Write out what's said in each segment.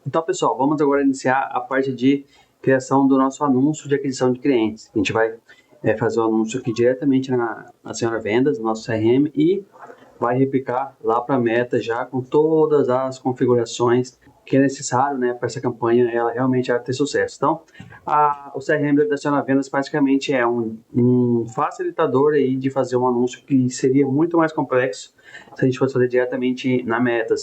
Então, pessoal, vamos agora iniciar a parte de criação do nosso anúncio de aquisição de clientes. A gente vai fazer o anúncio aqui diretamente na Senhora Vendas, no nosso CRM, e vai replicar lá para a Meta já com todas as configurações que é necessário, né, para essa campanha ela realmente ter sucesso. Então, o CRM da Senhora Vendas praticamente é um facilitador aí de fazer um anúncio que seria muito mais complexo se a gente fosse fazer diretamente na Meta.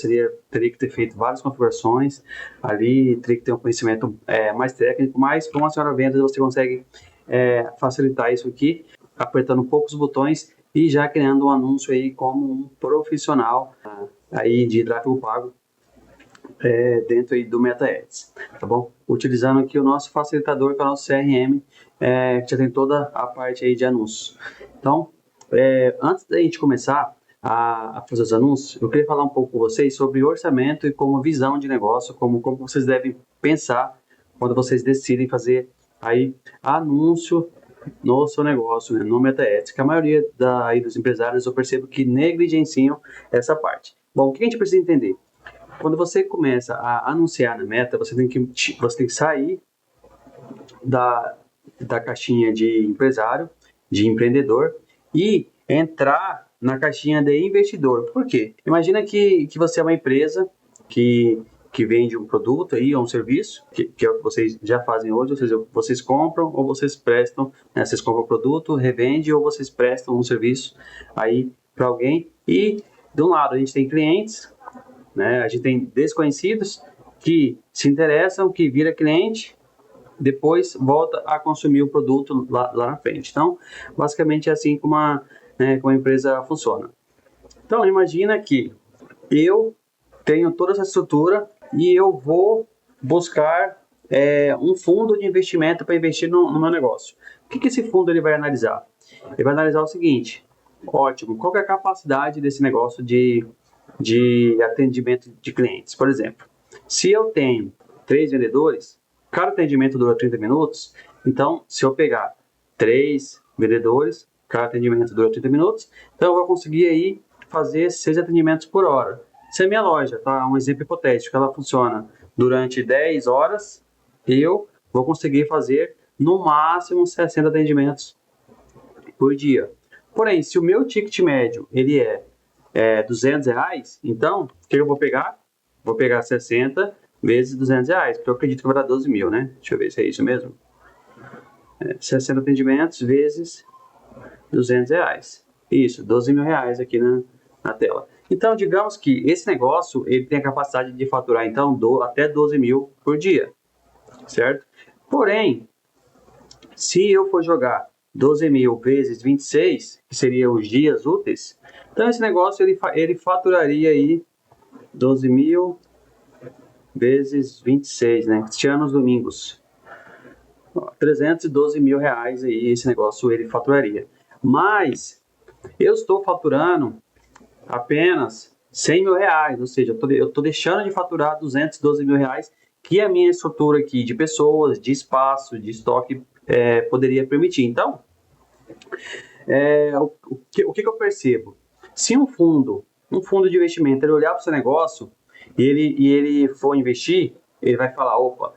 Teria que ter feito várias configurações ali, teria que ter um conhecimento mais técnico, mas com a Senhora Vendas você consegue facilitar isso aqui, apertando poucos botões e já criando um anúncio aí como um profissional aí de tráfego pago dentro aí do Meta Ads, tá bom? Utilizando aqui o nosso facilitador, que é o nosso CRM, que já tem toda a parte aí de anúncios. Então, antes da gente começar a fazer os anúncios, eu queria falar um pouco com vocês sobre orçamento e como visão de negócio, como vocês devem pensar quando vocês decidem fazer aí anúncio no seu negócio, né, no Meta Ads, que a maioria dos empresários eu percebo que negligenciam essa parte. Bom, o que a gente precisa entender? Quando você começa a anunciar na Meta, você tem que sair da caixinha de empresário, de empreendedor, e entrar na caixinha de investidor. Por quê? Imagina que você é uma empresa que vende um produto aí, ou um serviço, que é o que vocês já fazem hoje, ou seja, vocês compram ou vocês prestam, né? Vocês compram o produto, revende, ou vocês prestam um serviço aí para alguém. E de um lado a gente tem clientes, né? A gente tem desconhecidos que se interessam, que vira cliente, depois volta a consumir o produto lá na frente. Então, basicamente é assim como como a empresa funciona. Então, imagina que eu tenho toda essa estrutura e eu vou buscar um fundo de investimento para investir no meu negócio. O que esse fundo ele vai analisar? Ele vai analisar o seguinte: ótimo, qual é a capacidade desse negócio de atendimento de clientes? Por exemplo, se eu tenho 3 vendedores, cada atendimento dura 30 minutos, então se eu pegar 3 vendedores, cada atendimento dura 30 minutos, então eu vou conseguir aí fazer 6 atendimentos por hora. Se a minha loja, tá, um exemplo hipotético, ela funciona durante 10 horas, eu vou conseguir fazer no máximo 60 atendimentos por dia. Porém, se o meu ticket médio ele é R$ 200, então, o que eu vou pegar? Vou pegar 60 vezes R$ 200, porque eu acredito que vai dar 12 mil, né? Deixa eu ver se é isso mesmo. 60 atendimentos vezes R$ 200. Isso, 12 mil reais aqui na tela. Então, digamos que esse negócio ele tem a capacidade de faturar, então, até 12 mil por dia, certo? Porém, se eu for jogar 12 mil vezes 26, que seria os dias úteis, então esse negócio ele faturaria aí 12 mil vezes 26, né? Tirando os domingos. 312 mil reais aí esse negócio ele faturaria. Mas eu estou faturando apenas 100 mil reais, ou seja, eu estou deixando de faturar 212 mil reais, que a minha estrutura aqui de pessoas, de espaço, de estoque poderia permitir. Então, o que eu percebo? Se um fundo de investimento, ele olhar para o seu negócio e ele for investir, ele vai falar, opa,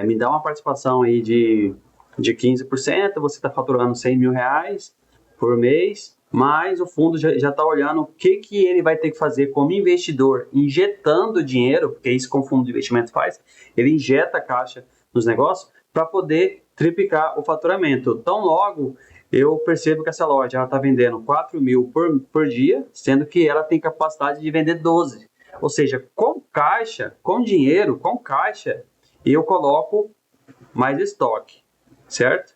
me dá uma participação aí de 15%, você está faturando 100 mil reais por mês, mas o fundo já está olhando o que ele vai ter que fazer como investidor, injetando dinheiro, porque é isso que o fundo de investimento faz, ele injeta caixa nos negócios para poder triplicar o faturamento. Então, logo, eu percebo que essa loja está vendendo 4 mil por dia, sendo que ela tem capacidade de vender 12. Ou seja, com caixa, com dinheiro, com caixa, eu coloco mais estoque, certo?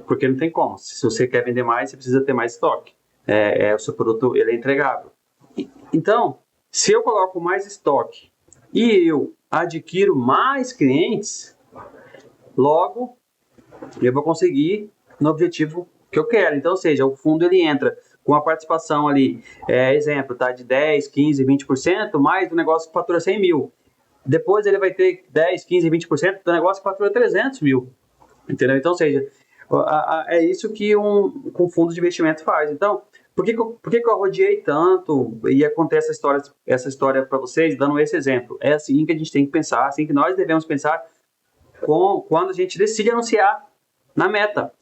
Porque não tem como. Se você quer vender mais, você precisa ter mais estoque. O seu produto ele é entregável. Então, se eu coloco mais estoque e eu adquiro mais clientes, logo eu vou conseguir no objetivo que eu quero. Então, ou seja, o fundo ele entra com a participação ali, exemplo, tá, de 10, 15, 20%, mais o negócio que fatura 100 mil. Depois ele vai ter 10, 15, 20% do negócio que fatura 300 mil. Entendeu? Então, ou seja, é isso que um fundo de investimento faz. Então, Por que que eu rodeei tanto e acontece essa história para vocês, dando esse exemplo? É assim que a gente tem que pensar, assim que nós devemos pensar quando a gente decide anunciar na meta.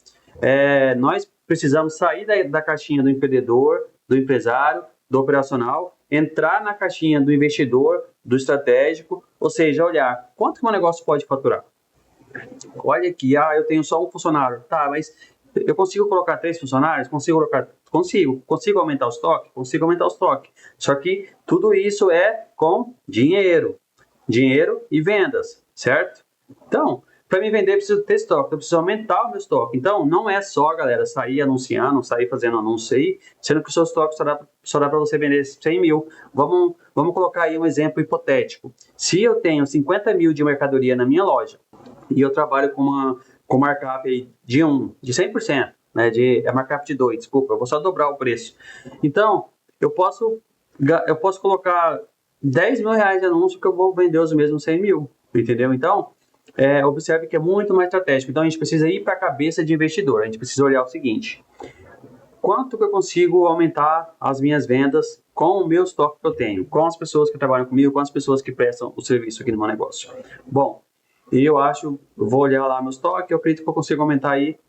Nós precisamos sair da caixinha do empreendedor, do empresário, do operacional, entrar na caixinha do investidor, do estratégico, ou seja, olhar quanto que meu negócio pode faturar. Olha aqui, eu tenho só um funcionário, tá, mas eu consigo colocar 3 funcionários? Consigo aumentar o estoque? Consigo aumentar o estoque. Só que tudo isso é com dinheiro e vendas, certo? Então, para me vender, eu preciso ter estoque, eu preciso aumentar o meu estoque. Então, não é só, galera, sair anunciando, sair fazendo anúncio aí, sendo que o seu estoque só dá para você vender 100 mil. Vamos colocar aí um exemplo hipotético. Se eu tenho 50 mil de mercadoria na minha loja e eu trabalho com markup aí de 100%, né, markup de 2, desculpa, eu vou só dobrar o preço. Então, eu posso colocar 10 mil reais de anúncio que eu vou vender os mesmos 100 mil, entendeu? Então, observe que é muito mais estratégico. Então, a gente precisa ir para a cabeça de investidor. A gente precisa olhar o seguinte: quanto que eu consigo aumentar as minhas vendas com o meu estoque que eu tenho, com as pessoas que trabalham comigo, com as pessoas que prestam o serviço aqui no meu negócio? Bom, eu vou olhar lá meu estoque, eu acredito que eu consigo aumentar aí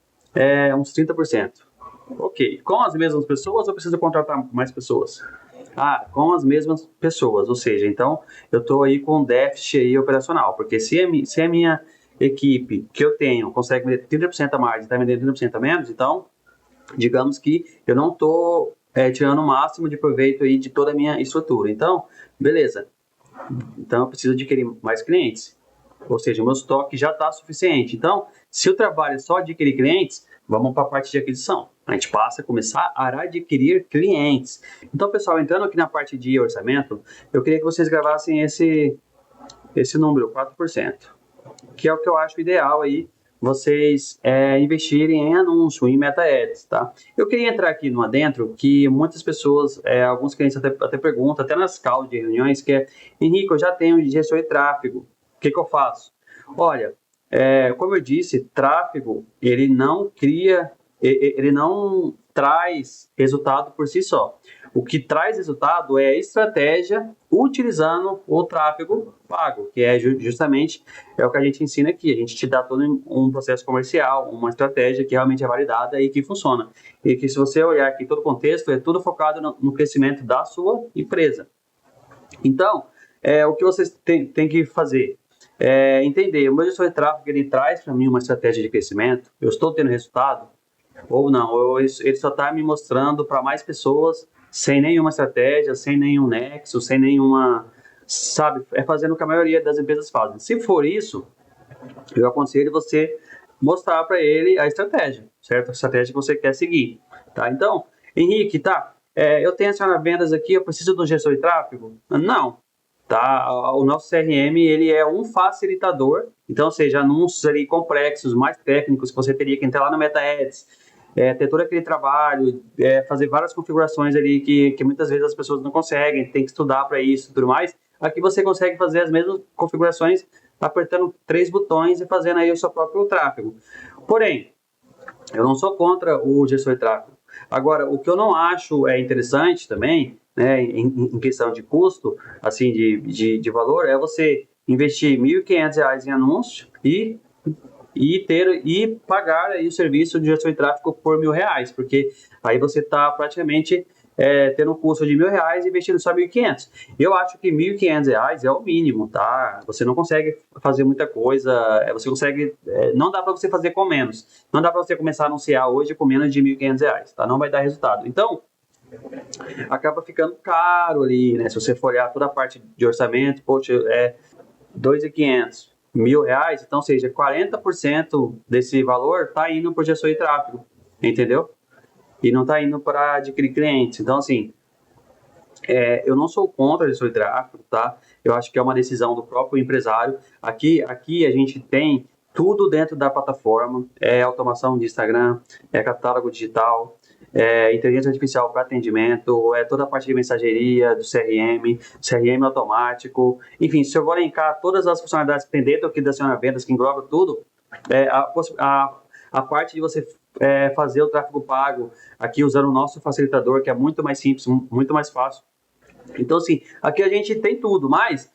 uns 30%. Ok, com as mesmas pessoas ou preciso contratar mais pessoas? Com as mesmas pessoas, ou seja, então eu estou aí com um déficit aí operacional, porque se a minha equipe que eu tenho consegue vender 30% a mais e está vendendo 30% a menos, então digamos que eu não estou tirando o máximo de proveito aí de toda a minha estrutura. Então, beleza, então eu preciso adquirir mais clientes, ou seja, o meu estoque já está suficiente. Então, se o trabalho é só adquirir clientes, vamos para a parte de aquisição. A gente passa a começar a adquirir clientes. Então, pessoal, entrando aqui na parte de orçamento, eu queria que vocês gravassem esse número, 4%, que é o que eu acho ideal aí, vocês investirem em anúncio, em Meta Ads, tá? Eu queria entrar aqui no adentro, que muitas pessoas, alguns clientes até perguntam, até nas calls de reuniões, que Henrique, eu já tenho gestor de tráfego, o que eu faço? Olha, como eu disse, tráfego, ele não traz resultado por si só. O que traz resultado é a estratégia utilizando o tráfego pago, que é justamente o que a gente ensina aqui. A gente te dá todo um processo comercial, uma estratégia que realmente é validada e que funciona. E que, se você olhar aqui todo o contexto, é tudo focado no crescimento da sua empresa. Então, o que vocês têm que fazer é entender: o meu gestor de tráfego, ele traz para mim uma estratégia de crescimento? Eu estou tendo resultado? Ou não? Ele só está me mostrando para mais pessoas sem nenhuma estratégia, sem nenhum nexo, sem nenhuma, sabe, fazendo o que a maioria das empresas fazem. Se for isso, eu aconselho você mostrar para ele a estratégia, certo? A estratégia que você quer seguir, tá? Então, Henrique, tá, eu tenho acionado vendas aqui, eu preciso de um gestor de tráfego? Não, tá? O nosso CRM, ele é um facilitador, então, ou seja, anúncios ali complexos, mais técnicos, que você teria que entrar lá no Meta Ads, ter todo aquele trabalho, fazer várias configurações ali que muitas vezes as pessoas não conseguem, tem que estudar para isso e tudo mais. Aqui você consegue fazer as mesmas configurações apertando 3 botões e fazendo aí o seu próprio tráfego. Porém, eu não sou contra o gestor de tráfego. Agora, o que eu não acho interessante também, né, em questão de custo, assim, de valor, é você investir R$ 1.500 em anúncio e pagar aí o serviço de gestor de tráfego por R$ 1.000, porque aí você está praticamente tendo um custo de R$ 1.000 e investindo só 1.500. Eu acho que R$ 1.500 é o mínimo, tá? Você não consegue fazer muita coisa, você consegue, não dá para você fazer com menos. Não dá para você começar a anunciar hoje com menos de R$ 1.500, tá? Não vai dar resultado. Então, acaba ficando caro ali, né? Se você for olhar toda a parte de orçamento, poxa, R$ 2.500, R$ 1.000, então, ou seja, 40% desse valor está indo para o gestor de tráfego, entendeu? E não está indo para adquirir clientes. Então, assim, eu não sou contra o gestor de tráfego, tá? Eu acho que é uma decisão do próprio empresário. Aqui a gente tem tudo dentro da plataforma, automação de Instagram, catálogo digital, inteligência artificial para atendimento, toda a parte de mensageria, do CRM automático, enfim, se eu vou elencar todas as funcionalidades que tem dentro aqui da Aciona Vendas, que engloba tudo, a parte de você fazer o tráfego pago aqui usando o nosso facilitador, que é muito mais simples, muito mais fácil. Então, assim, aqui a gente tem tudo, mas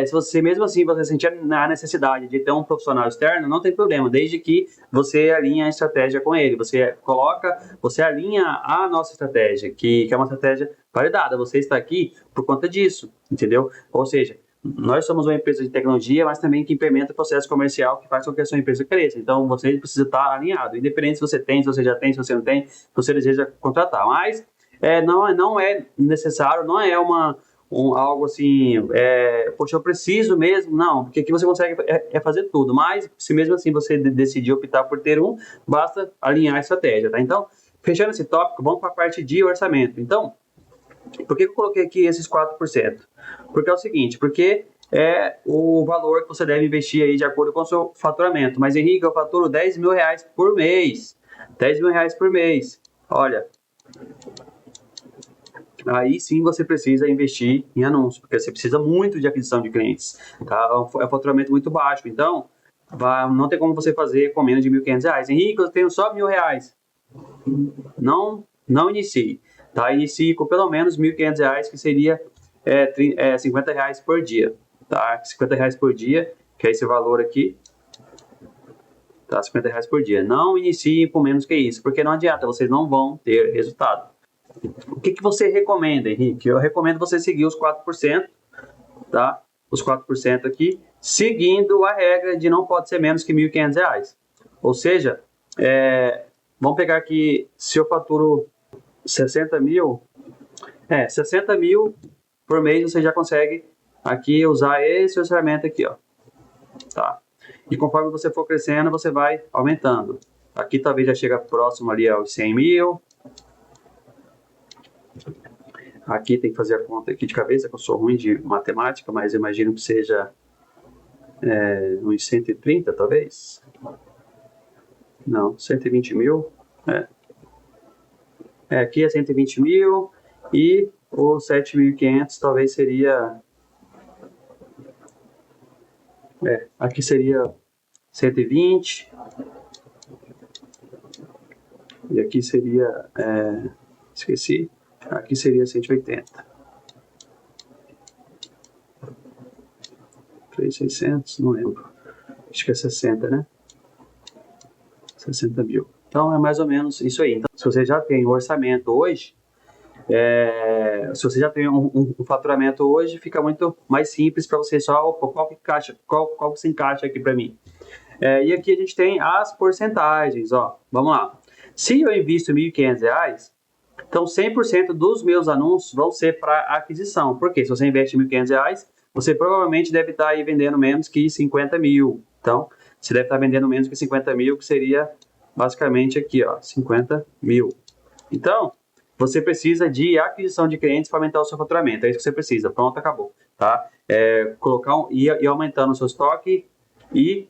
se você, mesmo assim, você sentir a necessidade de ter um profissional externo, não tem problema, desde que você alinhe a estratégia com ele. Você alinha a nossa estratégia, que é uma estratégia validada. Você está aqui por conta disso, entendeu? Ou seja, nós somos uma empresa de tecnologia, mas também que implementa o processo comercial que faz com que a sua empresa cresça. Então, você precisa estar alinhado, independente se você tem, se você já tem, se você não tem, se você deseja contratar. Mas não é necessário, não é algo assim, poxa, eu preciso mesmo, não, porque aqui você consegue fazer tudo, mas se mesmo assim você decidir optar por ter basta alinhar a estratégia, tá? Então, fechando esse tópico, vamos para a parte de orçamento. Então, por que eu coloquei aqui esses 4%? Porque é o seguinte, porque é o valor que você deve investir aí de acordo com o seu faturamento. Mas, Henrique, eu faturo 10 mil reais por mês. 10 mil reais por mês. Olha, aí sim você precisa investir em anúncios, porque você precisa muito de aquisição de clientes. Tá? É um faturamento muito baixo. Então, não tem como você fazer com menos de R$1.500. Henrique, eu tenho só R$1.000. Não inicie. Tá? Inicie com pelo menos R$1.500, que seria R$50 por dia. Tá? R$50 por dia, que é esse valor aqui. Tá? R$50 por dia. Não inicie com menos que isso, porque não adianta, vocês não vão ter resultado. O que você recomenda, Henrique? Eu recomendo você seguir os 4%, tá? Os 4% aqui, seguindo a regra de não pode ser menos que R$1.500. Ou seja, vamos pegar aqui, se eu faturo 60 mil, 60 mil por mês você já consegue aqui usar esse orçamento aqui, ó, tá? E conforme você for crescendo, você vai aumentando. Aqui talvez já chega próximo ali aos 100 mil. Aqui tem que fazer a conta aqui de cabeça, que eu sou ruim de matemática, mas imagino que seja uns 130, talvez. Não, 120 mil. Aqui é 120 mil e os 7.500 talvez seria... aqui seria 120. E aqui seria... esqueci. Aqui seria 180. 3.600, não lembro. Acho que é 60, né? 60 mil. Então, é mais ou menos isso aí. Então, se você já tem um orçamento hoje, se você já tem um faturamento hoje, fica muito mais simples para você só, qual que se encaixa aqui para mim. E aqui a gente tem as porcentagens, ó. Vamos lá. Se eu invisto R$1.500, então 100% dos meus anúncios vão ser para aquisição. Por quê? Se você investe R$1.500, você provavelmente deve estar aí vendendo menos que 50 mil. Então, você deve estar vendendo menos que 50 mil, que seria basicamente aqui, ó, 50 mil. Então, você precisa de aquisição de clientes para aumentar o seu faturamento. É isso que você precisa. Pronto, acabou. Tá? Ir aumentando o seu estoque e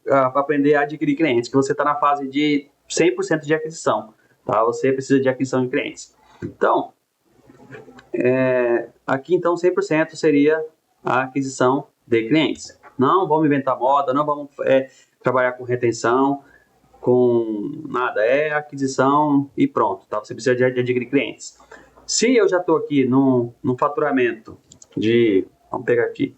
aprender a adquirir clientes, que você está na fase de 100% de aquisição. Tá? Você precisa de aquisição de clientes. Então, aqui então 100% seria a aquisição de clientes. Não vamos inventar moda, não vamos trabalhar com retenção, com nada, aquisição e pronto, tá? Você precisa de adquirir clientes. Se eu já estou aqui num faturamento de, vamos pegar aqui,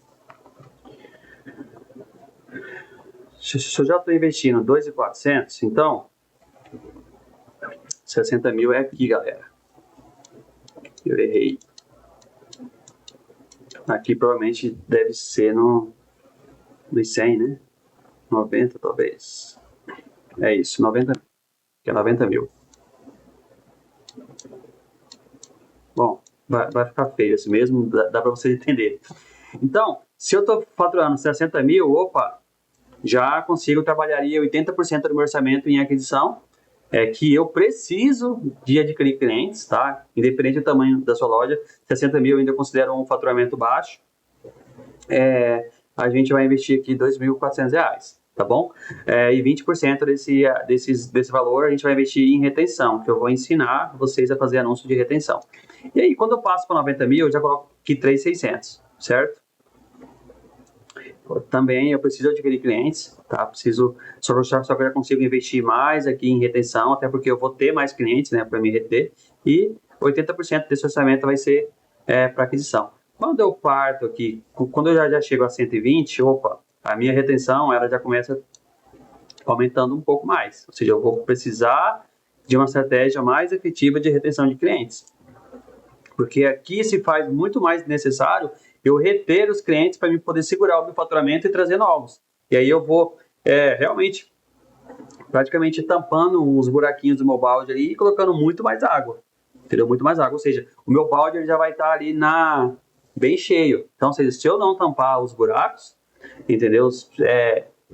se eu já estou investindo 2.400, então 60 mil é aqui, galera. Eu errei. Aqui provavelmente deve ser nos 100, né? 90 talvez. É isso, 90, que é 90 mil. Bom, vai ficar feio assim mesmo, dá para você entender. Então, se eu estou faturando 60 mil, opa, já trabalharia 80% do meu orçamento em aquisição, que eu preciso de adquirir clientes, tá? Independente do tamanho da sua loja, 60 mil eu ainda considero um faturamento baixo. A gente vai investir aqui R$2.400, tá bom? E 20% desse valor a gente vai investir em retenção, que eu vou ensinar vocês a fazer anúncio de retenção. E aí, quando eu passo para 90 mil, eu já coloco aqui 3.600, certo? também eu preciso adquirir clientes, tá? Só que eu já consigo investir mais aqui em retenção, até porque eu vou ter mais clientes, né, para me reter, e 80% desse orçamento vai ser para aquisição. Quando eu parto aqui, quando eu já chego a 120, opa, a minha retenção ela já começa aumentando um pouco mais, ou seja, eu vou precisar de uma estratégia mais efetiva de retenção de clientes, porque aqui se faz muito mais necessário eu reter os clientes para me poder segurar o meu faturamento e trazer novos. E aí eu vou realmente praticamente tampando os buraquinhos do meu balde ali e colocando muito mais água, entendeu? Muito mais água, ou seja, o meu balde ele já vai estar ali bem cheio. Então, ou seja, se eu não tampar os buracos, entendeu?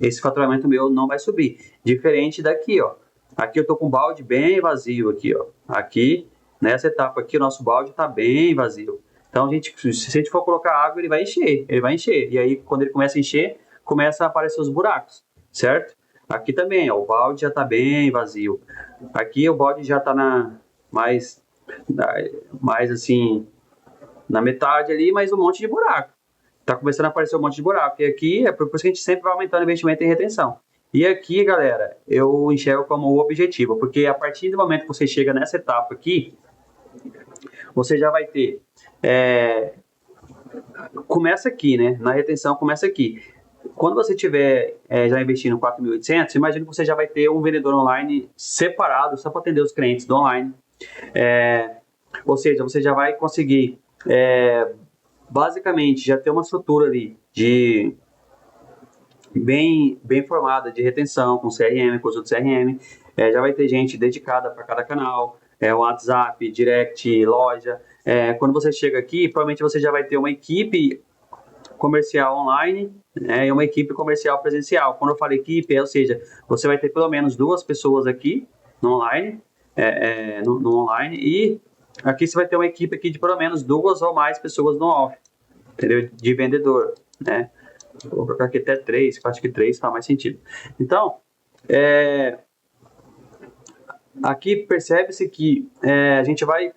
Esse faturamento meu não vai subir. Diferente daqui, ó. Aqui eu tô com o balde bem vazio aqui, ó. Aqui, nessa etapa aqui, o nosso balde tá bem vazio. Então, se a gente for colocar água, ele vai encher, ele vai encher. E aí, quando ele começa a encher, começa a aparecer os buracos, certo? Aqui também, ó, o balde já está bem vazio. Aqui o balde já está mais assim, na metade ali, mas um monte de buraco. Está começando a aparecer um monte de buraco. E aqui é por isso que a gente sempre vai aumentando o investimento em retenção. E aqui, galera, eu enxergo como o objetivo, porque a partir do momento que você chega nessa etapa aqui, você já vai ter... começa aqui, né? Na retenção começa aqui. Quando você tiver já investindo 4.800, imagina que você já vai ter um vendedor online separado só para atender os clientes do online. Ou seja, você já vai conseguir basicamente já ter uma estrutura ali bem formada de retenção com CRM, com os outros CRM. Já vai ter gente dedicada para cada canal, WhatsApp, Direct, loja. Quando você chega aqui, provavelmente você já vai ter uma equipe comercial online, né, e uma equipe comercial presencial. Quando eu falo equipe, ou seja, você vai ter pelo menos 2 pessoas aqui no online, no online, e aqui você vai ter uma equipe aqui de pelo menos 2 ou mais pessoas no off, entendeu? De vendedor, né? Vou colocar aqui até 3, que eu acho que 3 faz mais sentido. Então, aqui percebe-se que a gente vai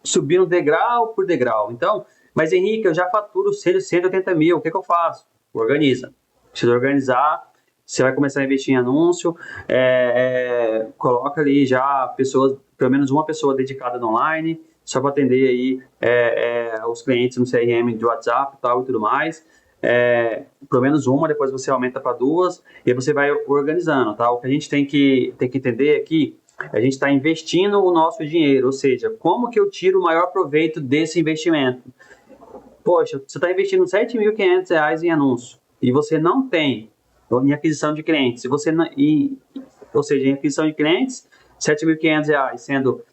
subindo degrau por degrau. Então, mas Henrique, eu já faturo 180 mil, o que eu faço? Organiza. Precisa organizar, você vai começar a investir em anúncio, coloca ali já pessoas, pelo menos uma pessoa dedicada no online, só para atender aí os clientes no CRM de WhatsApp e tudo mais. Pelo menos uma, depois você aumenta para 2 e você vai organizando, tá? O que a gente tem que entender aqui, a gente está investindo o nosso dinheiro, ou seja, como que eu tiro o maior proveito desse investimento? Poxa, você está investindo R$7.500 em anúncio e você não tem em aquisição de clientes. Ou seja, em aquisição de clientes, R$7.500 sendo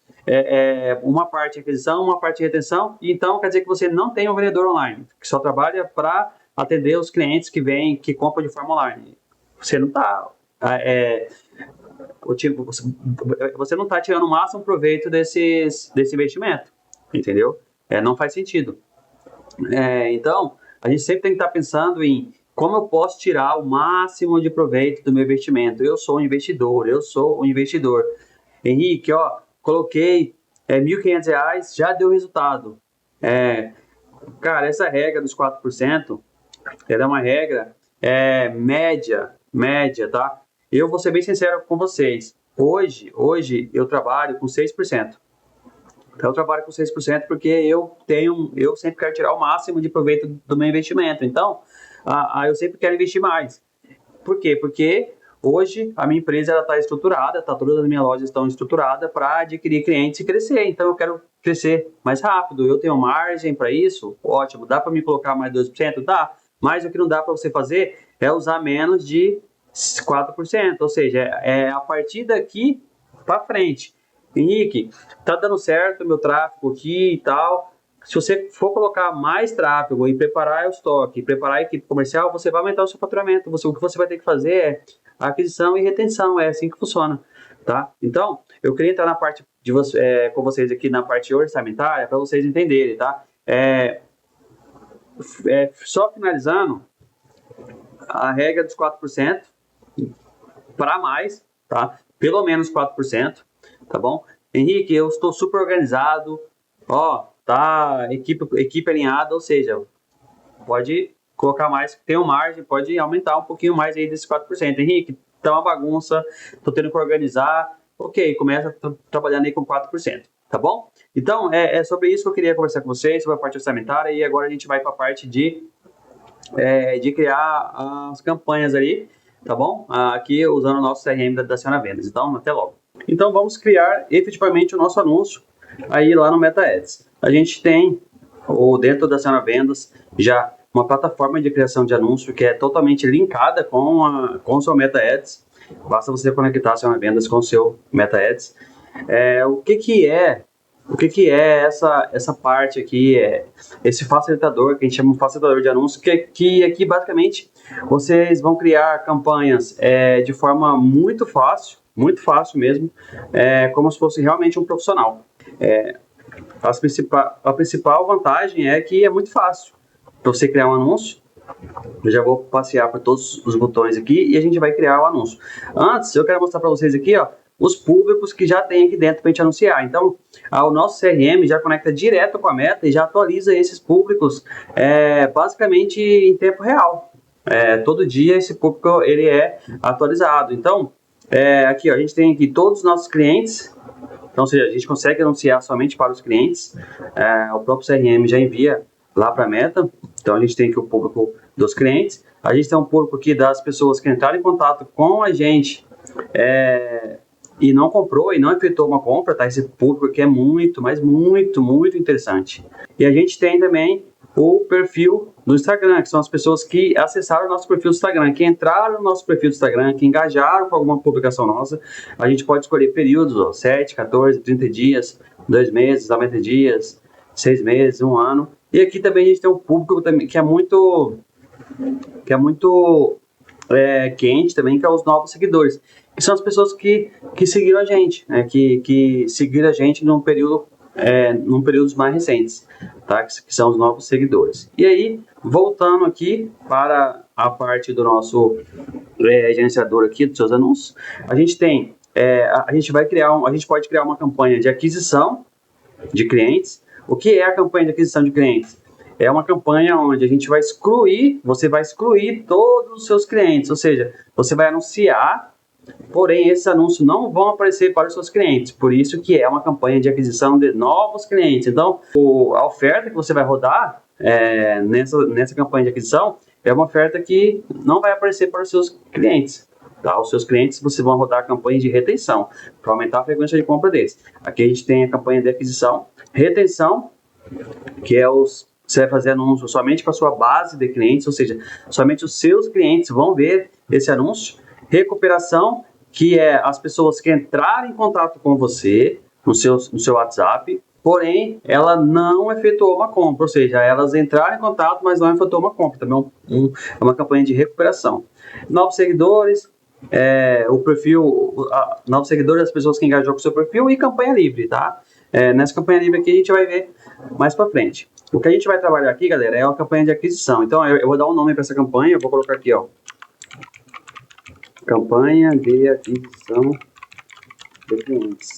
uma parte de aquisição, uma parte de retenção. Então, quer dizer que você não tem um vendedor online, que só trabalha para atender os clientes que compram de forma online. Você não está... você não está tirando o máximo proveito desse investimento, entendeu? Não faz sentido. Então, a gente sempre tem que estar pensando em como eu posso tirar o máximo de proveito do meu investimento. Eu sou um investidor. Henrique, ó, coloquei R$1.500, já deu resultado. Cara, essa regra dos 4%, ela é uma regra média, tá? Eu vou ser bem sincero com vocês. Hoje eu trabalho com 6%. Então, eu trabalho com 6% porque eu sempre quero tirar o máximo de proveito do meu investimento. Então, eu sempre quero investir mais. Por quê? Porque hoje a minha empresa está estruturada, todas as minhas lojas estão estruturadas para adquirir clientes e crescer. Então, eu quero crescer mais rápido. Eu tenho margem para isso? Ótimo. Dá para me colocar mais 2%? Dá. Mas o que não dá para você fazer é usar menos de 4%. Ou seja, a partir daqui para frente. Henrique, tá dando certo o meu tráfego aqui e tal. Se você for colocar mais tráfego e preparar o estoque, preparar a equipe comercial, você vai aumentar o seu faturamento. O que você vai ter que fazer é aquisição e retenção. É assim que funciona, tá? Então, eu queria entrar na parte com vocês aqui na parte orçamentária para vocês entenderem, tá? Só finalizando, a regra dos 4% para mais, tá? Pelo menos 4%. Tá bom? Henrique, eu estou super organizado, tá equipe alinhada, ou seja, pode colocar mais, tem uma margem, pode aumentar um pouquinho mais aí desses 4%. Henrique, tá uma bagunça, tô tendo que organizar. Ok, começa trabalhando aí com 4%, tá bom? Então, é sobre isso que eu queria conversar com vocês, sobre a parte orçamentária, e agora a gente vai para a parte de criar as campanhas ali, tá bom? Aqui usando o nosso CRM da Daciona Vendas. Então, até logo. Então, vamos criar efetivamente o nosso anúncio aí lá no Meta Ads. A gente tem, dentro da Daciona Vendas, já uma plataforma de criação de anúncio que é totalmente linkada com o seu Meta Ads. Basta você conectar a Daciona Vendas com o seu Meta Ads. O que é essa parte aqui, esse facilitador, que a gente chama de facilitador de anúncio, que aqui basicamente vocês vão criar campanhas de forma muito fácil mesmo, como se fosse realmente um profissional. A principal vantagem é que é muito fácil para você criar um anúncio. Eu já vou passear por todos os botões aqui e a gente vai criar o anúncio. Antes, eu quero mostrar para vocês aqui, ó, os públicos que já tem aqui dentro para a gente anunciar. Então, o nosso CRM já conecta direto com a Meta e já atualiza esses públicos basicamente em tempo real. Todo dia esse público ele é atualizado. Então, aqui ó, a gente tem aqui todos os nossos clientes. Então, ou seja, a gente consegue anunciar somente para os clientes. O próprio CRM já envia lá para a Meta. Então, a gente tem aqui o público dos clientes. A gente tem um público aqui das pessoas que entraram em contato com a gente e não comprou e não efetuou uma compra, tá? Esse público aqui é muito, mas muito, muito interessante. E a gente tem também o perfil do Instagram, que são as pessoas que acessaram o nosso perfil do Instagram, que entraram no nosso perfil do Instagram, que engajaram com alguma publicação nossa. A gente pode escolher períodos, ó, 7, 14, 30 dias, 2 meses, 90 dias, 6 meses, 1 ano. E aqui também a gente tem um público também que é muito quente também, que é os novos seguidores, que são as pessoas que seguiram a gente, né, que seguiram a gente num períodos mais recentes, tá? Que são os novos seguidores. E aí, voltando aqui para a parte do nosso gerenciador aqui dos seus anúncios, a gente tem, a gente pode criar uma campanha de aquisição de clientes. O que é a campanha de aquisição de clientes? É uma campanha onde você vai excluir todos os seus clientes, ou seja, você vai anunciar, porém esses anúncios não vão aparecer para os seus clientes, por isso que é uma campanha de aquisição de novos clientes. Então, a oferta que você vai rodar nessa campanha de aquisição é uma oferta que não vai aparecer para os seus clientes. Tá? Os seus clientes, você vai rodar a campanha de retenção, para aumentar a frequência de compra deles. Aqui a gente tem a campanha de aquisição, retenção, que você vai fazer anúncio somente para a sua base de clientes, ou seja, somente os seus clientes vão ver esse anúncio. Recuperação, que é as pessoas que entraram em contato com você no seu WhatsApp, porém, ela não efetuou uma compra, ou seja, elas entraram em contato, mas não efetuou uma compra. Também é uma campanha de recuperação. Novos seguidores, novos seguidores das pessoas que engajou com o seu perfil e campanha livre, tá? Nessa campanha livre aqui a gente vai ver mais para frente. O que a gente vai trabalhar aqui, galera, é uma campanha de aquisição. Então, eu vou dar um nome para essa campanha, eu vou colocar aqui, ó, campanha de aquisição de clientes.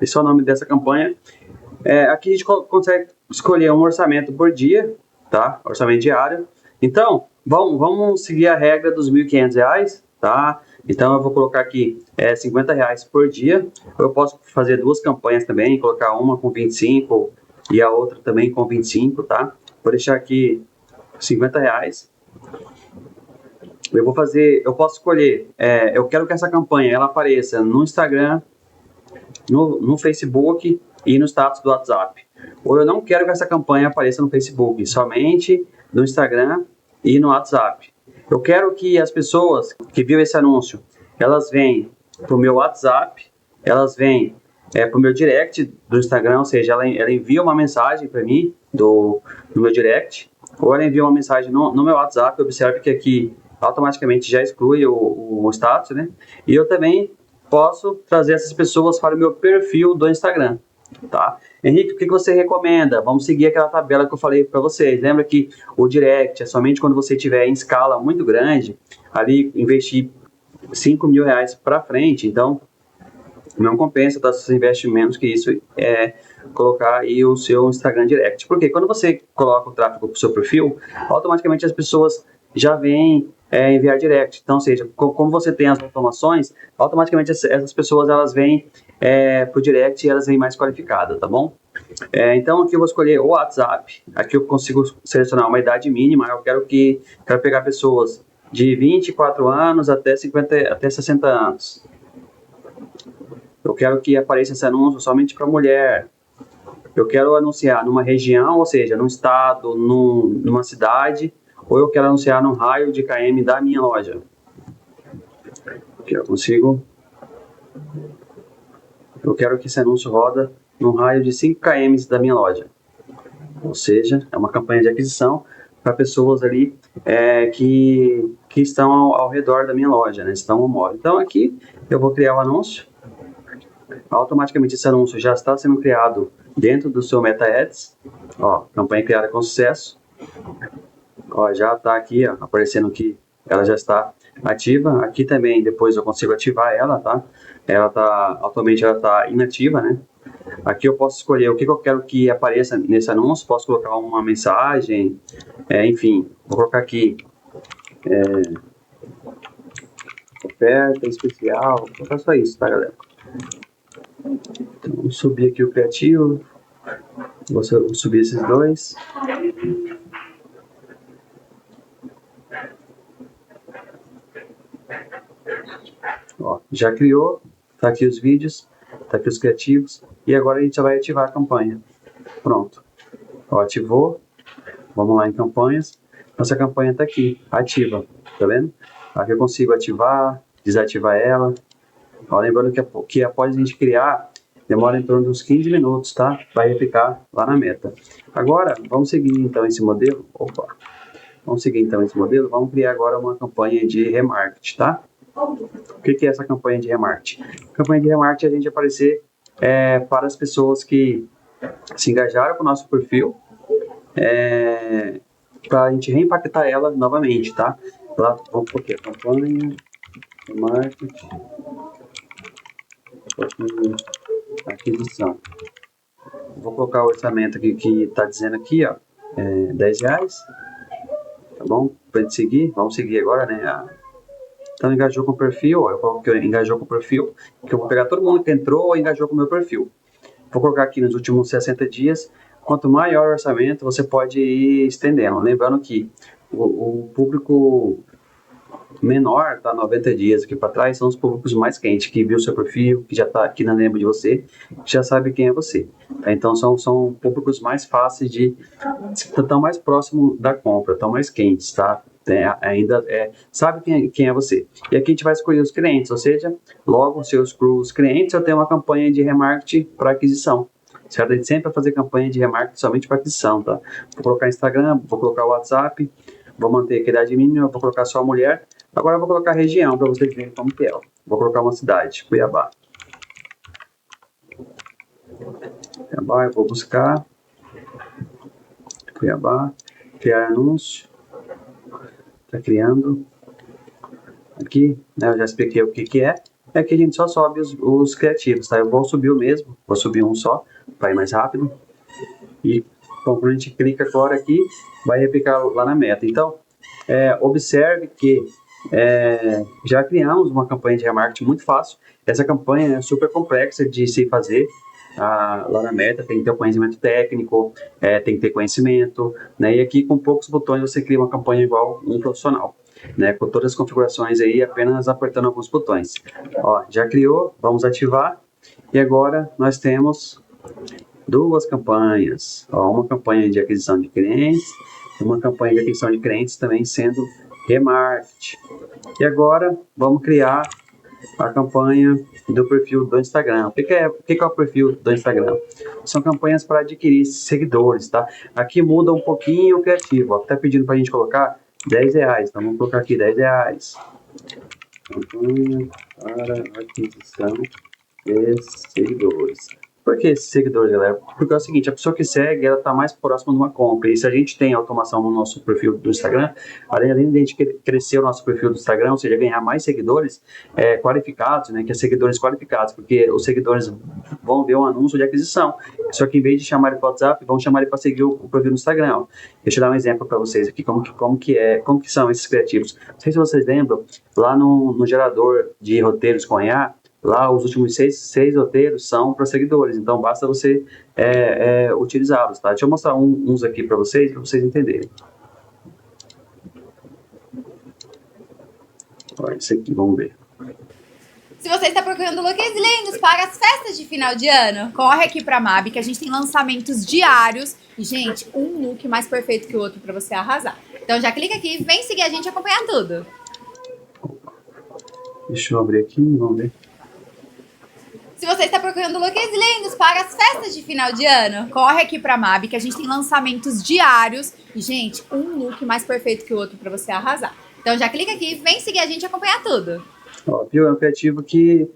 Esse é o nome dessa campanha. Aqui a gente consegue escolher um orçamento por dia, tá? Orçamento diário. Então, vamos seguir a regra dos R$ 1.500, tá? Então, eu vou colocar aqui R$ 50 por dia. Eu posso fazer 2 campanhas também, colocar uma com 25 e a outra também com 25, tá? Vou deixar aqui R$ 50. Eu posso escolher, eu quero que essa campanha ela apareça no Instagram, no Facebook e no status do WhatsApp. Ou eu não quero que essa campanha apareça no Facebook, somente no Instagram e no WhatsApp. Eu quero que as pessoas que viram esse anúncio, elas venham para o meu WhatsApp, elas venham para o meu direct do Instagram, ou seja, ela envia uma mensagem para mim no meu direct, ou ela envia uma mensagem no meu WhatsApp. Observe que aqui automaticamente já exclui o status, né? E eu também posso trazer essas pessoas para o meu perfil do Instagram, tá? Henrique, o que você recomenda? Vamos seguir aquela tabela que eu falei para vocês. Lembra que o direct é somente quando você tiver em escala muito grande, ali investir R$ 5.000 para frente. Então, Não compensa, tá? Se você investe menos que isso, colocar aí o seu Instagram Direct. Porque quando você coloca o tráfego para o seu perfil, automaticamente as pessoas já vêm enviar direct. Então, ou seja, como você tem as automações, automaticamente essas pessoas elas vêm para o direct e elas vêm mais qualificadas, tá bom? Então aqui eu vou escolher o WhatsApp. Aqui eu consigo selecionar uma idade mínima. Eu quero pegar pessoas de 24 anos até 60 anos. Eu quero que apareça esse anúncio somente para mulher. Eu quero anunciar numa região, ou seja, num estado, numa cidade, ou eu quero anunciar num raio de km da minha loja. Aqui eu consigo. Eu quero que esse anúncio roda num raio de 5 km da minha loja. Ou seja, é uma campanha de aquisição para pessoas ali que estão ao redor da minha loja, né? Estão ao modo. Então aqui eu vou criar o anúncio. Automaticamente esse anúncio já está sendo criado dentro do seu Meta Ads. Ó, campanha criada com sucesso. Ó, já está aqui, ó, aparecendo que ela já está ativa. Aqui também depois eu consigo ativar ela, tá? Atualmente ela está inativa, né? Aqui eu posso escolher o que eu quero que apareça nesse anúncio. Posso colocar uma mensagem, enfim, vou colocar aqui oferta especial, vou colocar só isso, tá, galera? Então, vou subir aqui o criativo, vou subir esses dois. Ó, já criou, tá aqui os vídeos, tá aqui os criativos, e agora a gente já vai ativar a campanha. Pronto. Ó, ativou, vamos lá em campanhas, nossa campanha tá aqui, ativa, tá vendo? Aqui eu consigo ativar, desativar ela. Ó, lembrando que após a gente criar, demora em torno de uns 15 minutos, tá? Vai replicar lá na meta. Agora, vamos seguir então esse modelo. Vamos seguir então esse modelo. Vamos criar agora uma campanha de remarketing, tá? O que é essa campanha de remarketing? Campanha de remarketing é a gente aparecer para as pessoas que se engajaram com o nosso perfil, para a gente reimpactar ela novamente, tá? Lá, vamos por quê? Campanha de marketing, aquisição. Vou colocar o orçamento aqui que está dizendo aqui, ó, R$10, tá bom? Para gente seguir, vamos seguir agora, né? Então engajou com o perfil, eu coloco que engajou com o perfil, que eu vou pegar todo mundo que entrou ou engajou com o meu perfil. Vou colocar aqui nos últimos 60 dias. Quanto maior o orçamento, você pode ir estendendo. Lembrando que o público menor, tá, 90 dias aqui para trás, são os públicos mais quentes, que viu seu perfil, que já está aqui na lembra de você, já sabe quem é você. Tá? Então são públicos mais fáceis estão mais próximo da compra, estão mais quentes, tá? Sabe quem é você. E aqui a gente vai escolher os clientes, ou seja, logo os clientes eu tenho uma campanha de remarketing para aquisição. Certo? A gente sempre vai fazer campanha de remarketing somente para aquisição, tá? Vou colocar Instagram, vou colocar WhatsApp, vou manter a idade mínima, vou colocar só a mulher. Agora eu vou colocar região para vocês verem como que é. Vou colocar uma cidade, Cuiabá. Cuiabá, eu vou buscar. Cuiabá, criar anúncio. Está criando. Aqui, né, eu já expliquei o que é. Aqui a gente só sobe os criativos, tá? Eu vou subir o mesmo, vou subir um só, para ir mais rápido. E bom, quando a gente clica agora aqui, vai replicar lá na meta. Então, observe que já criamos uma campanha de remarketing muito fácil. Essa campanha é super complexa de se fazer. Lá na meta tem que ter o conhecimento técnico, tem que ter conhecimento, né? E aqui com poucos botões você cria uma campanha igual um profissional, né? Com todas as configurações aí, apenas apertando alguns botões. Ó, já criou, vamos ativar. E agora nós temos duas campanhas. Ó, uma campanha de aquisição de clientes, uma campanha de aquisição de clientes também sendo remarketing. E agora vamos criar a campanha do perfil do Instagram. O que é o perfil do Instagram? São campanhas para adquirir seguidores, tá? Aqui muda um pouquinho o criativo. Está pedindo para a gente colocar R$10. Então vamos colocar aqui R$10. Campanha para aquisição de seguidores. Por que esses seguidores, galera? Porque é o seguinte, a pessoa que segue, ela está mais próxima de uma compra. E se a gente tem automação no nosso perfil do Instagram, além de a gente crescer o nosso perfil do Instagram, ou seja, ganhar mais seguidores qualificados, né, que é seguidores qualificados, porque os seguidores vão ver um anúncio de aquisição. Só que em vez de chamar ele para o WhatsApp, vão chamar ele para seguir o perfil do Instagram. Ó. Deixa eu dar um exemplo para vocês aqui, como que são esses criativos. Não sei se vocês lembram, lá no gerador de roteiros com IA, lá os últimos seis roteiros são para seguidores, então basta você utilizá-los, tá? Deixa eu mostrar uns aqui para vocês entenderem. Olha, esse aqui, vamos ver. Se você está procurando looks lindos para as festas de final de ano, corre aqui para a MAB, que a gente tem lançamentos diários. E, gente, um look mais perfeito que o outro para você arrasar. Então já clica aqui, vem seguir a gente e acompanhar tudo. Deixa eu abrir aqui, vamos ver. Se você está procurando looks lindos para as festas de final de ano, corre aqui para a MAB, que a gente tem lançamentos diários. E, gente, um look mais perfeito que o outro para você arrasar. Então já clica aqui, vem seguir a gente e acompanhar tudo. Ó, viu? É um criativo que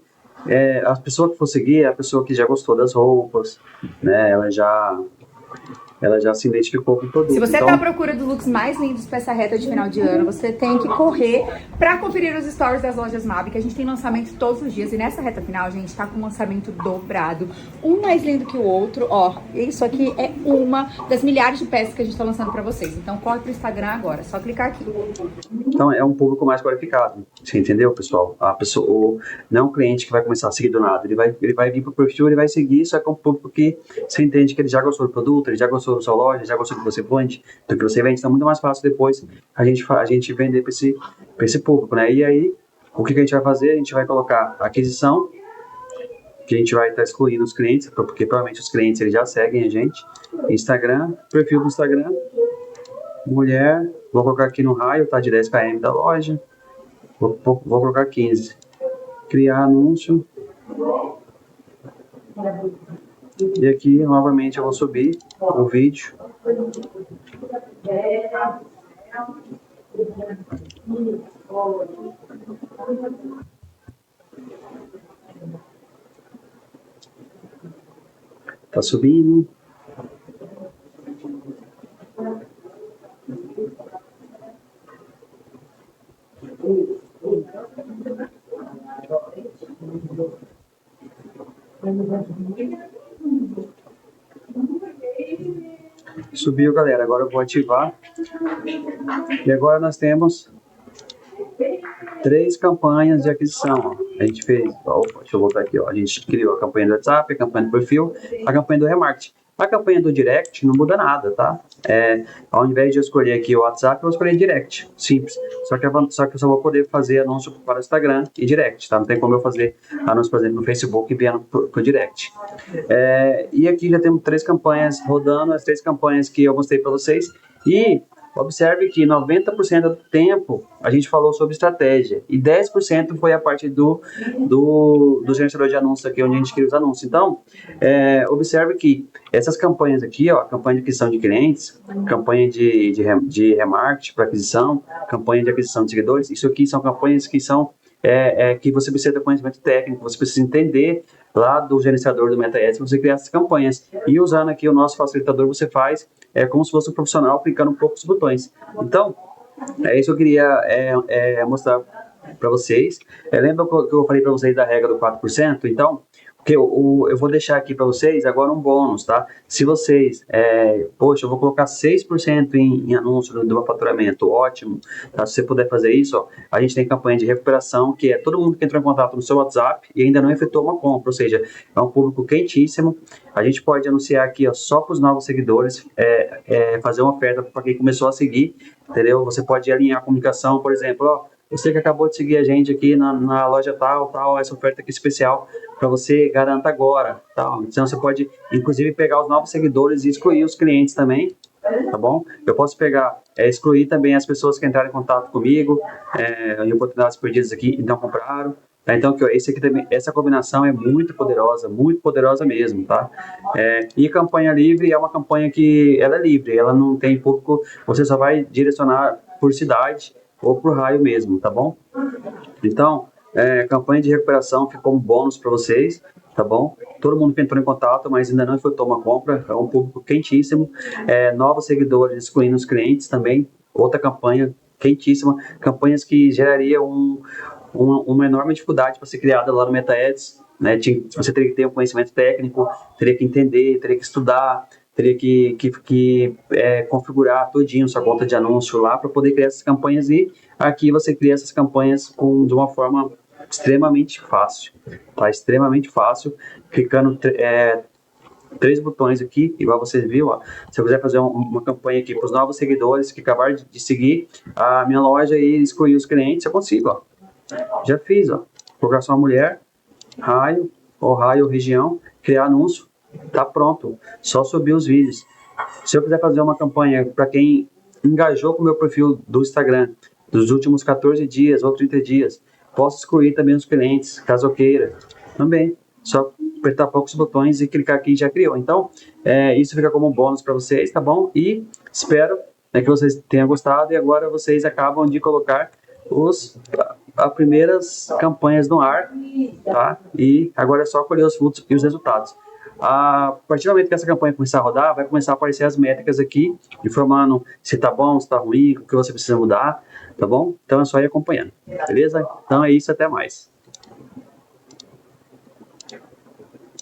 a pessoa que for seguir é a pessoa que já gostou das roupas, né? Ela já se identificou com o produto. Se você está à procura dos looks mais lindos para essa reta de final de ano, você tem que correr para conferir os stories das lojas MAB, que a gente tem lançamento todos os dias. E nessa reta final, a gente está com um lançamento dobrado. Um mais lindo que o outro. Ó, isso aqui é uma das milhares de peças que a gente está lançando para vocês. Então corre pro Instagram agora, só clicar aqui. Então é um público mais qualificado. Você entendeu, pessoal? Não é um cliente que vai começar a seguir do nada. Ele vai vir pro perfil, ele vai seguir, só que é um público que você entende que ele já gostou do produto, ele já gostou da sua loja, já gostou do que você vende, do que você vende, então é muito mais fácil depois a gente vender para esse público, né? E aí, o que a gente vai fazer? A gente vai colocar aquisição, que a gente vai estar excluindo os clientes, porque provavelmente os clientes eles já seguem a gente. Instagram, perfil do Instagram, mulher, vou colocar aqui no raio, tá, de 10 km da loja, vou colocar 15. Criar anúncio. E aqui, novamente, eu vou subir o vídeo. Tá subindo. Subiu, galera. Agora eu vou ativar. E agora nós temos 3 campanhas de aquisição. Ó. A gente fez, deixa eu voltar aqui, ó. A gente criou a campanha do WhatsApp, a campanha do perfil, a campanha do remarketing. A campanha do direct não muda nada, tá? Ao invés de eu escolher aqui o WhatsApp, eu vou escolher direct. Simples. Só que eu só vou poder fazer anúncio para o Instagram e direct, tá? Não tem como eu fazer anúncio, por exemplo, no Facebook enviando pro direct. E aqui já temos 3 campanhas rodando, as 3 campanhas que eu mostrei para vocês. E observe que 90% do tempo a gente falou sobre estratégia e 10% foi a parte do gerenciador de anúncios aqui, onde a gente cria os anúncios. Então, observe que essas campanhas aqui, ó, campanha de aquisição de clientes, campanha de remarketing para aquisição, campanha de aquisição de seguidores, isso aqui são campanhas que são que você precisa ter conhecimento técnico, você precisa entender lá do gerenciador do MetaAds para você criar essas campanhas. E usando aqui o nosso facilitador, você faz como se fosse um profissional clicando um pouco os botões. Então, é isso que eu queria mostrar para vocês. Lembra que eu falei para vocês da regra do 4%? Então, eu vou deixar aqui para vocês agora um bônus, tá? Se vocês, poxa, eu vou colocar 6% em anúncio do meu faturamento, ótimo, tá? Se você puder fazer isso, ó, a gente tem campanha de recuperação, que é todo mundo que entrou em contato no seu WhatsApp e ainda não efetuou uma compra, ou seja, é um público quentíssimo. A gente pode anunciar aqui, ó, só para os novos seguidores, fazer uma oferta para quem começou a seguir, entendeu? Você pode alinhar a comunicação, por exemplo, ó, você que acabou de seguir a gente aqui na loja tal, essa oferta aqui especial para você, garanta agora, tal. Então você pode, inclusive, pegar os novos seguidores e excluir os clientes também, tá bom? Eu posso pegar, excluir também as pessoas que entraram em contato comigo, em oportunidades perdidas aqui e não compraram. Tá? Então, esse aqui também, essa combinação é muito poderosa mesmo, tá? E campanha livre é uma campanha que ela é livre, ela não tem público, você só vai direcionar por cidade ou por raio mesmo, tá bom? Então, campanha de recuperação ficou um bônus para vocês. tá bom? Todo mundo que entrou em contato, mas ainda não efetuou uma compra, é um público quentíssimo, novos seguidores excluindo os clientes também, outra campanha quentíssima, campanhas que gerariam uma enorme dificuldade para ser criada lá no MetaAds, né? Você teria que ter um conhecimento técnico, teria que entender, teria que estudar, teria que configurar todinho sua conta de anúncio lá para poder criar essas campanhas, e aqui você cria essas campanhas de uma forma extremamente fácil, tá? Extremamente fácil, clicando 3 botões aqui, igual você viu, ó. Se eu quiser fazer uma campanha aqui para os novos seguidores que acabaram de seguir a minha loja e excluir os clientes, eu consigo, ó. Já fiz, ó. Colocar só uma mulher, raio ou região, criar anúncio, tá pronto. Só subir os vídeos. Se eu quiser fazer uma campanha para quem engajou com o meu perfil do Instagram dos últimos 14 dias ou 30 dias, posso excluir também os clientes, caso eu queira. Também, só apertar poucos botões e clicar aqui e já criou. Então, isso fica como um bônus para vocês, tá bom? E espero que vocês tenham gostado, e agora vocês acabam de colocar as primeiras campanhas no ar, tá? E agora é só colher os frutos e os resultados. A partir do momento que essa campanha começar a rodar, vai começar a aparecer as métricas aqui, informando se tá bom, se tá ruim, o que você precisa mudar, tá bom? Então é só ir acompanhando, beleza? Então é isso, até mais.